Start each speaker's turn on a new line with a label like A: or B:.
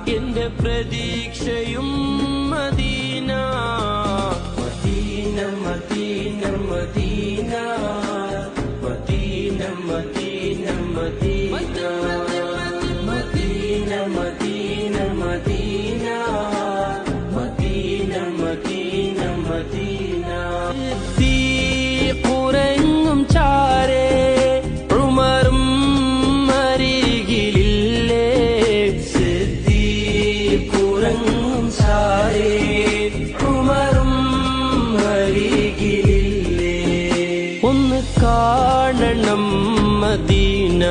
A: എന്റെ പ്രതീക്ഷയും മദീന മദീന മദീന മദീന മദീന മദീന മദീന മദീന മദീന മദീന മദീന മദീന മദീന കുറങ്ങും ചാരേ ഉമറും അരികിലില്ലേ കുറങ്ങും ചാരേ ഉമറും അരികിലില്ലേ ഒന്ന് കാണണം മദീന